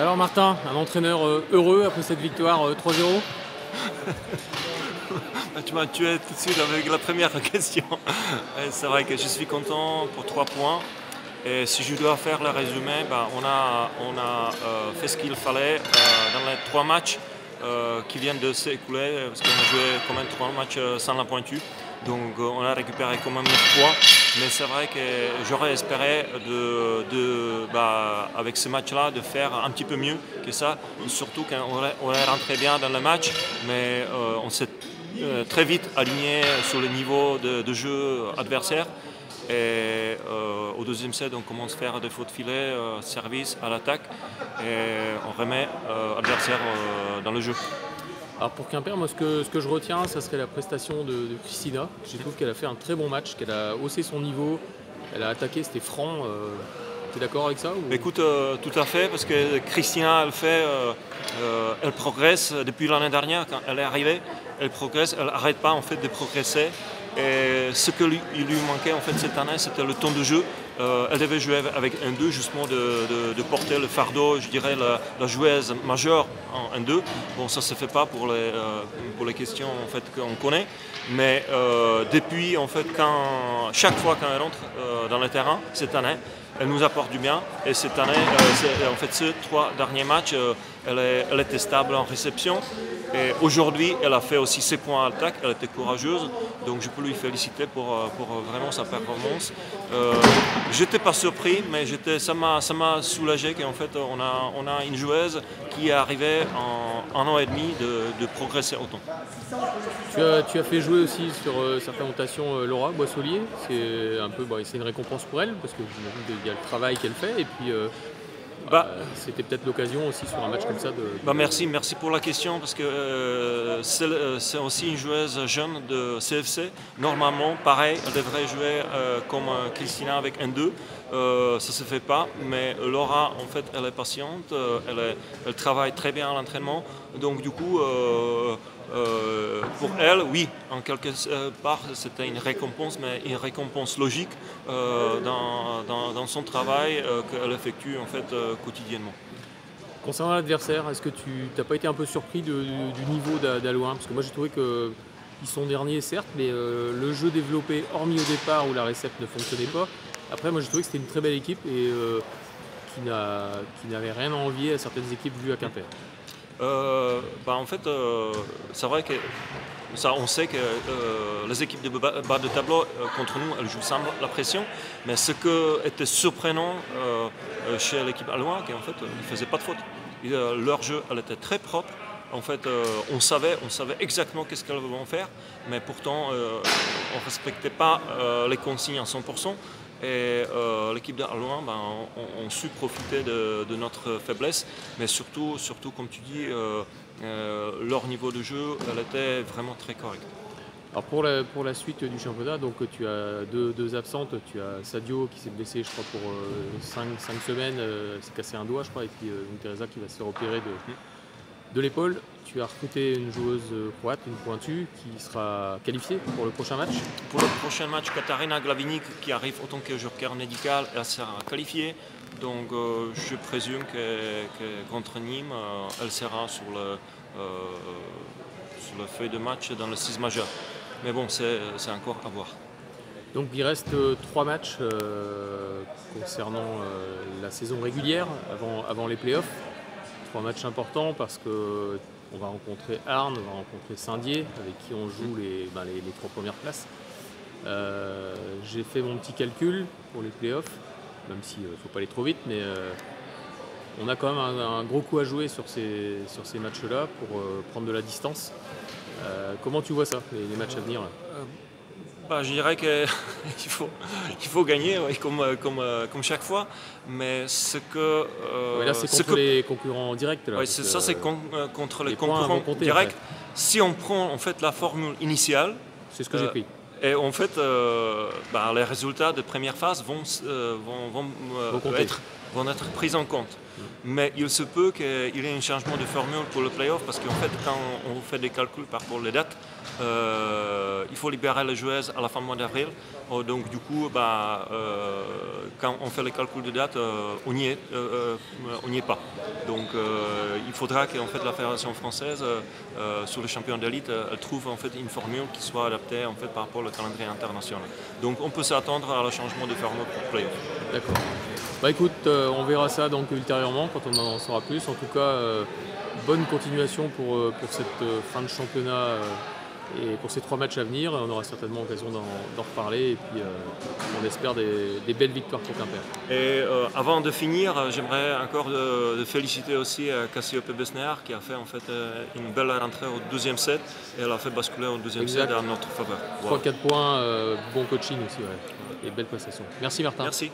Alors Martin, un entraîneur heureux après cette victoire 3-0? Tu m'as tué tout de suite avec la première question. C'est vrai que je suis content pour 3 points. Et si je dois faire le résumé, on a fait ce qu'il fallait dans les 3 matchs qui viennent de s'écouler, parce qu'on a joué quand même 3 matchs sans la pointue. Donc on a récupéré quand même 9 points. Mais c'est vrai que j'aurais espéré avec ce match-là de faire un petit peu mieux que ça. Surtout qu'on est rentré bien dans le match, mais on s'est très vite aligné sur le niveau de jeu adversaire. Et au deuxième set, on commence à faire des fautes de filet, service à l'attaque, et on remet l'adversaire dans le jeu. Alors pour Quimper, moi ce que je retiens, ça serait la prestation de Christina. Je trouve qu'elle a fait un très bon match, qu'elle a haussé son niveau, elle a attaqué, c'était franc. Tu es d'accord avec ça ou... Écoute, tout à fait, parce que Christina, elle progresse depuis l'année dernière quand elle est arrivée. Elle progresse, elle n'arrête pas en fait de progresser. Et ce qu'il lui manquait en fait cette année, c'était le temps de jeu. Elle devait jouer avec 1-2, justement de porter le fardeau, je dirais, la joueuse majeure en 1-2. Bon, ça ne se fait pas pour les questions en fait, qu'on connaît. Mais depuis, en fait, chaque fois qu'elle rentre dans le terrain, cette année, elle nous apporte du bien. Et cette année, en fait, ces 3 derniers matchs, elle était stable en réception. Et aujourd'hui, elle a fait aussi ses points à l'attaque, elle était courageuse, donc je peux lui féliciter pour vraiment sa performance. Je n'étais pas surpris, mais ça m'a soulagé qu'en fait on a une joueuse qui est arrivée en 1 an et demi de progresser autant. Tu as fait jouer aussi sur certaines rotations Laura Boissolier. C'est une récompense pour elle, parce que j'imagine qu'il y a le travail qu'elle fait, et puis c'était peut-être l'occasion aussi sur un match comme ça de... Merci pour la question, parce que c'est aussi une joueuse jeune de CFC. Normalement, pareil, elle devrait jouer comme Christina avec 1-2. Ça ne se fait pas, mais Laura, en fait, elle est patiente, elle travaille très bien à l'entraînement. Donc du coup, pour elle, oui, en quelque part, c'était une récompense, mais une récompense logique dans son travail qu'elle effectue en fait quotidiennement. Concernant l'adversaire, est-ce que tu n'as pas été un peu surpris du niveau d'Alouin? Parce que moi j'ai trouvé qu'ils sont derniers certes, mais le jeu développé, hormis au départ où la récepte ne fonctionnait pas, après moi j'ai trouvé que c'était une très belle équipe et qui n'avait rien à envier à certaines équipes vues à Quimper. En fait, c'est vrai que on sait que les équipes de bas de tableau contre nous, elles jouent sans la pression. Mais ce qui était surprenant chez l'équipe allemande, c'est qu'en fait, ils ne faisaient pas de faute. Leur jeu, elle était très propre. En fait, on savait exactement qu'est-ce qu'elles vont faire, mais pourtant, on ne respectait pas les consignes à 100%. Et l'équipe d'Alouin on su profiter de notre faiblesse, mais surtout comme tu dis, leur niveau de jeu, elle était vraiment très correcte. Alors pour la suite du championnat, donc tu as deux absentes, tu as Sadio qui s'est blessé je crois pour 5 semaines, s'est cassé un doigt je crois, et puis Teresa qui va se faire opérer de l'épaule. Tu as recruté une joueuse croate, une pointue, qui sera qualifiée pour le prochain match. Pour le prochain match, Katarina Glavinic, qui arrive en tant que joueur médical, elle sera qualifiée. Donc je présume que contre Nîmes, elle sera sur le feuille de match dans le 6 majeur. Mais bon, c'est encore à voir. Donc il reste 3 matchs concernant la saison régulière avant les playoffs. 3 matchs importants parce qu'on va rencontrer Arnes, on va rencontrer Saint-Dié, avec qui on joue les 3 premières places. J'ai fait mon petit calcul pour les playoffs, même s'il ne faut pas aller trop vite, mais on a quand même un gros coup à jouer sur ces matchs-là pour prendre de la distance. Comment tu vois ça, les matchs à venir là? Je dirais qu'il faut gagner, ouais, comme chaque fois, mais Là c'est contre les concurrents directs. Là, ouais, c'est contre les concurrents compter, directs. en fait. Si on prend en fait la formule initiale, c'est ce que j'ai pris. Et en fait, les résultats de première phase vont vont être prises en compte. Mais il se peut qu'il y ait un changement de formule pour le play-off parce qu'en fait, quand on fait des calculs par rapport aux dates, il faut libérer les joueuses à la fin du mois d'avril. Donc du coup, quand on fait les calculs de date, on n'y est pas. Donc il faudra que en fait, la Fédération française, sur les champions d'élite, elle trouve en fait, une formule qui soit adaptée en fait, par rapport au calendrier international. Donc on peut s'attendre à un changement de formule pour play-off. D'accord. Bah écoute, on verra ça donc ultérieurement quand on en saura plus. En tout cas, bonne continuation pour cette fin de championnat et pour ces 3 matchs à venir. On aura certainement l'occasion d'en reparler et puis on espère des belles victoires pour Quimper. Et avant de finir, j'aimerais encore de féliciter aussi Cassiope Besnéard qui a fait en fait une belle rentrée au 12e set et elle a fait basculer au 2e set à notre faveur. 3-4 points, bon coaching aussi, ouais. Et belle prestation. Merci Martin. Merci.